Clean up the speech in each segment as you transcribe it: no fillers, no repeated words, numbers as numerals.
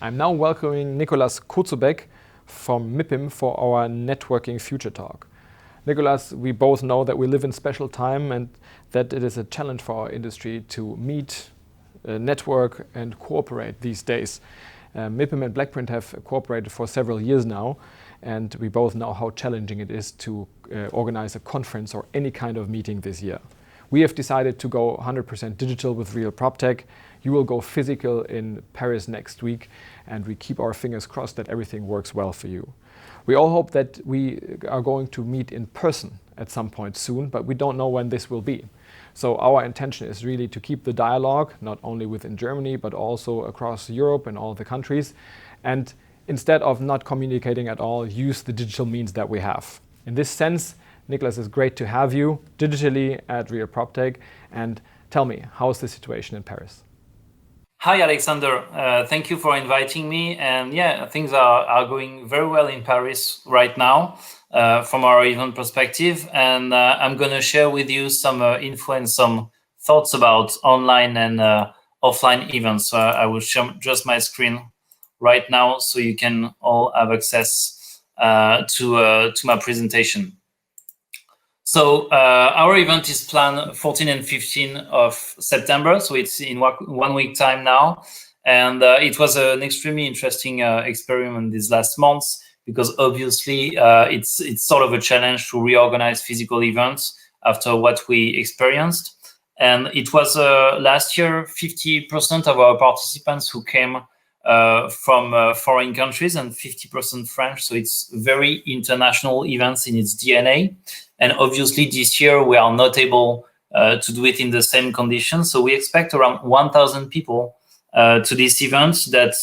I'm now welcoming Nicolas Kozubek from MIPIM for our Networking Future Talk. Nicolas, we both know that we live in special time and that it is a challenge for our industry to meet, network and cooperate these days. MIPIM and Blackprint have cooperated for several years now, and we both know how challenging it is to organize a conference or any kind of meeting this year. We have decided to go 100% digital with Real PropTech. You will go physical in Paris next week, and we keep our fingers crossed that everything works well for you. We all hope that we are going to meet in person at some point soon, but we don't know when this will be. So our intention is really to keep the dialogue, not only within Germany, but also across Europe and all the countries. And instead of not communicating at all, use the digital means that we have. In this sense, Nicolas, it's great to have you digitally at Real PropTech. And tell me, how's the situation in Paris? Hi, Alexander. Thank you for inviting me. And yeah, things are going very well in Paris right now from our event perspective. And I'm going to share with you some info and some thoughts about online and offline events. I will share just my screen right now so you can all have access to my presentation. So our event is planned 14 and 15 of September, so it's in 1 week time now. And it was an extremely interesting experiment these last months, because obviously it's sort of a challenge to reorganize physical events after what we experienced. And it was last year, 50% of our participants who came from foreign countries and 50% French. So it's very international events in its DNA. And obviously this year we are not able to do it in the same conditions. So we expect around 1,000 people to this event that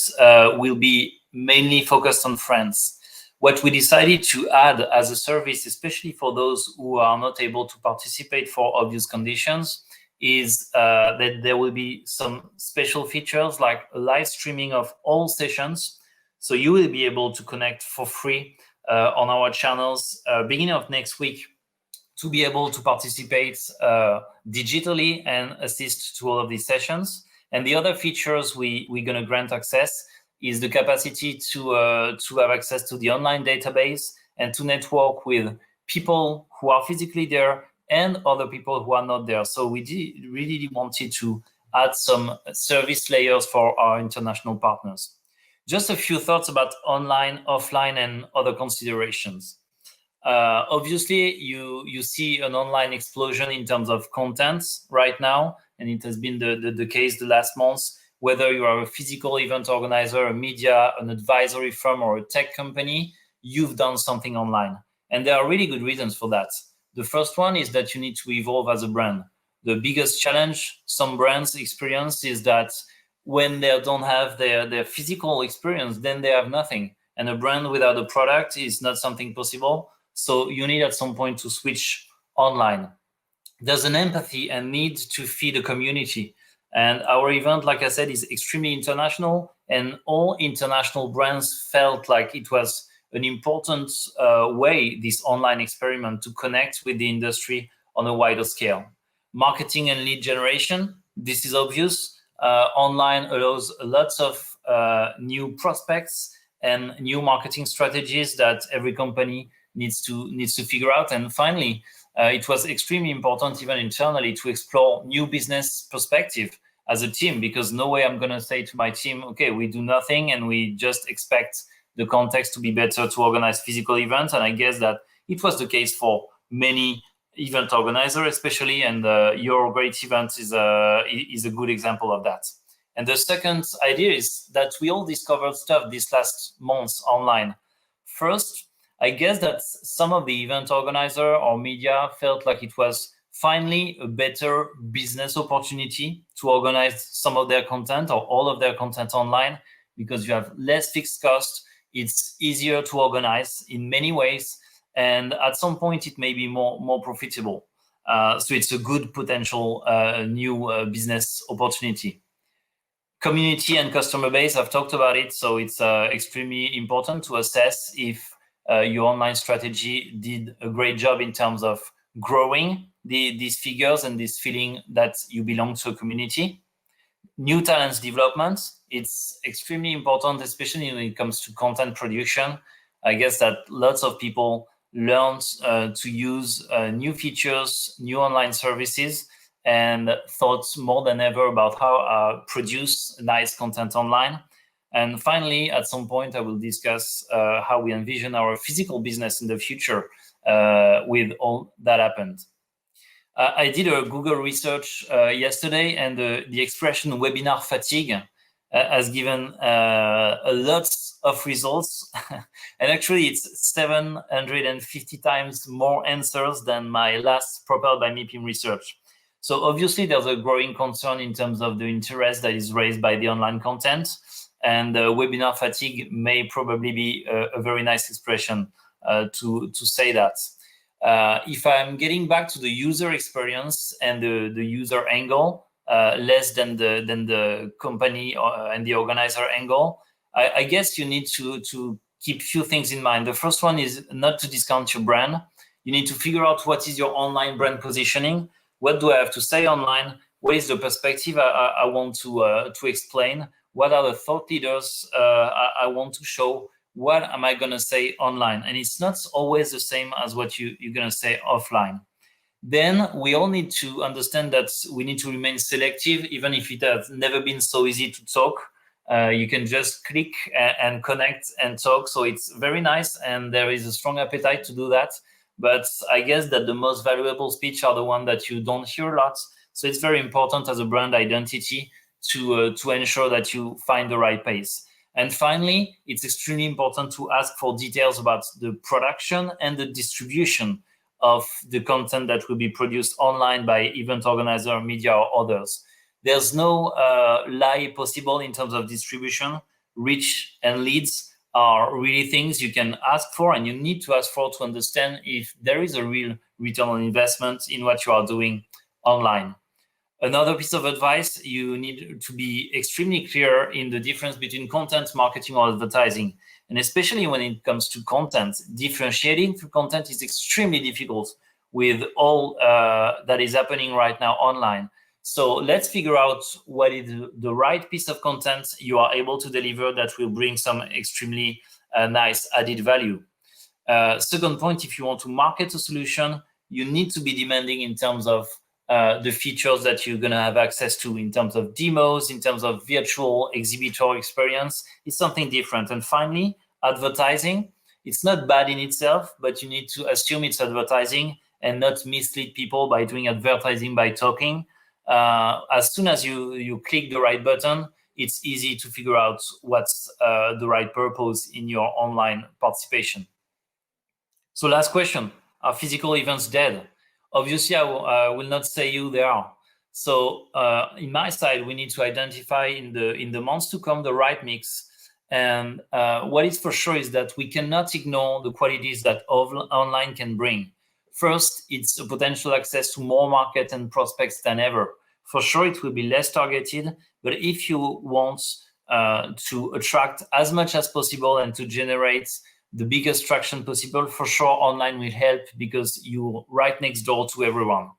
will be mainly focused on France. What we decided to add as a service, especially for those who are not able to participate for obvious conditions, is that there will be some special features like live streaming of all sessions. So you will be able to connect for free on our channels beginning of next week to be able to participate digitally and assist to all of these sessions. And the other features we're going to grant access is the capacity to have access to the online database and to network with people who are physically there and other people who are not there. So we really wanted to add some service layers for our international partners. Just a few thoughts about online, offline, and other considerations. Obviously, you see an online explosion in terms of content right now, and it has been the case the last months. Whether you are a physical event organizer, a media, an advisory firm, or a tech company, you've done something online. And there are really good reasons for that. The first one is that you need to evolve as a brand. The biggest challenge some brands experience is that when they don't have their physical experience, then they have nothing. And a brand without a product is not something possible. So you need at some point to switch online. There's an empathy and need to feed a community. And our event, like I said, is extremely international, and all international brands felt like it was an important way, this online experiment, to connect with the industry on a wider scale. Marketing and lead generation, this is obvious. Online allows lots of new prospects and new marketing strategies that every company needs to figure out. And finally, it was extremely important even internally to explore new business perspective as a team, because no way I'm going to say to my team, okay, we do nothing and we just expect the context to be better to organize physical events. And I guess that it was the case for many event organizers, especially, and your great event is a good example of that. And the second idea is that we all discovered stuff these last months online. First, I guess that some of the event organizer or media felt like it was finally a better business opportunity to organize some of their content or all of their content online, because you have less fixed cost. It's easier to organize in many ways, and at some point it may be more profitable. So it's a good potential new business opportunity. Community and customer base, I've talked about it, so it's extremely important to assess if your online strategy did a great job in terms of growing these figures and this feeling that you belong to a community. New talents development, it's extremely important, especially when it comes to content production. I guess that lots of people learned to use new features, new online services, and thought more than ever about how produce nice content online. And finally, at some point, I will discuss how we envision our physical business in the future with all that happened. I did a Google research yesterday, and the expression webinar fatigue has given a lot of results. And actually, it's 750 times more answers than my last propelled by MIPIM research. So obviously, there's a growing concern in terms of the interest that is raised by the online content. And webinar fatigue may probably be a very nice expression to say that. If I'm getting back to the user experience and the user angle, less than the company and the organizer angle, I guess you need to keep few things in mind. The first one is not to discount your brand. You need to figure out what is your online brand positioning. What do I have to say online? What is the perspective I want to explain? What are the thought leaders I want to show? What am I going to say online? And it's not always the same as what you're going to say offline. Then we all need to understand that we need to remain selective, even if it has never been so easy to talk. You can just click and connect and talk. So it's very nice, and there is a strong appetite to do that. But I guess that the most valuable speech are the ones that you don't hear a lot. So it's very important as a brand identity to ensure that you find the right pace. And finally, it's extremely important to ask for details about the production and the distribution of the content that will be produced online by event organizer, media, or others. There's no lie possible in terms of distribution. Reach and leads are really things you can ask for, and you need to ask for to understand if there is a real return on investment in what you are doing online. Another piece of advice, you need to be extremely clear in the difference between content, marketing, or advertising. And especially when it comes to content, differentiating through content is extremely difficult with all that is happening right now online. So let's figure out what is the right piece of content you are able to deliver that will bring some extremely nice added value. Second point, if you want to market a solution, you need to be demanding in terms of the features that you're going to have access to in terms of demos, in terms of virtual exhibitor experience. It's something different. And finally, advertising. It's not bad in itself, but you need to assume it's advertising and not mislead people by doing advertising by talking. As soon as you click the right button, it's easy to figure out what's the right purpose in your online participation. So last question, are physical events dead? Obviously, I will not say you they are. So in my side, we need to identify in the months to come the right mix. And what is for sure is that we cannot ignore the qualities that online can bring. First, it's a potential access to more market and prospects than ever. For sure, it will be less targeted, but if you want to attract as much as possible and to generate the biggest traction possible, for sure online will help because you're right next door to everyone.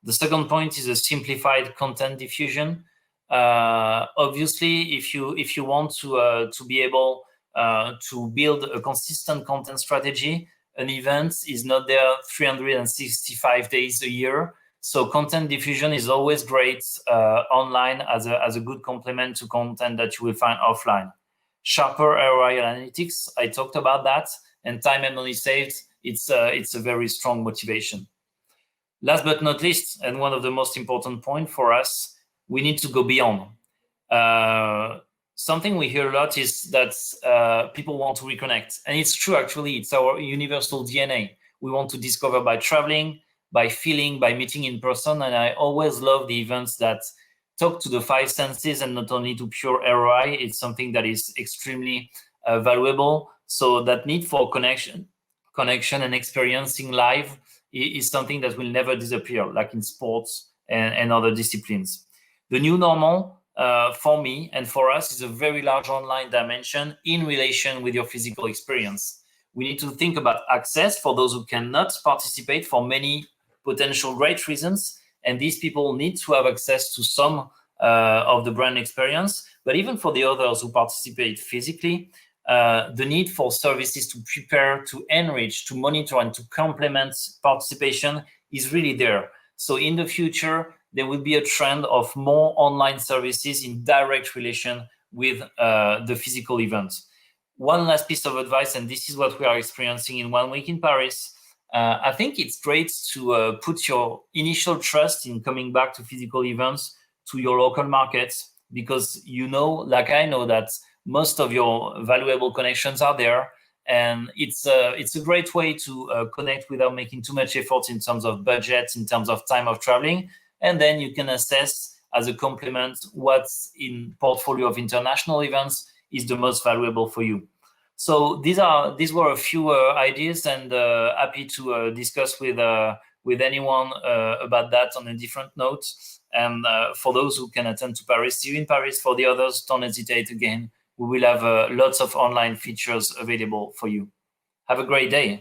The second point is a simplified content diffusion. Obviously, if you want to be able to build a consistent content strategy, an event is not there 365 days a year. So content diffusion is always great online as a good complement to content that you will find offline. Sharper ROI analytics, I talked about that, and time and money saved, it's a very strong motivation. Last but not least, and one of the most important points for us, we need to go beyond. Something we hear a lot is that people want to reconnect. And it's true, actually, it's our universal DNA. We want to discover by traveling, by feeling, by meeting in person. And I always love the events that talk to the five senses and not only to pure ROI. It's something that is extremely valuable. So that need for connection and experiencing live is something that will never disappear, like in sports and other disciplines. The new normal for me and for us is a very large online dimension in relation with your physical experience. We need to think about access for those who cannot participate for many potential great reasons. And these people need to have access to some of the brand experience. But even for the others who participate physically, the need for services to prepare, to enrich, to monitor, and to complement participation is really there. So in the future, there will be a trend of more online services in direct relation with the physical events. One last piece of advice, and this is what we are experiencing in 1 week in Paris. I think it's great to put your initial trust in coming back to physical events to your local markets, because you know, like I know, that most of your valuable connections are there, and it's a great way to connect without making too much effort in terms of budget, in terms of time of traveling, and then you can assess as a complement what's in portfolio of international events is the most valuable for you. So these were a few ideas, and happy to discuss with anyone about that on a different note. And for those who can attend to Paris, see you in Paris. For the others, don't hesitate again. We will have lots of online features available for you. Have a great day.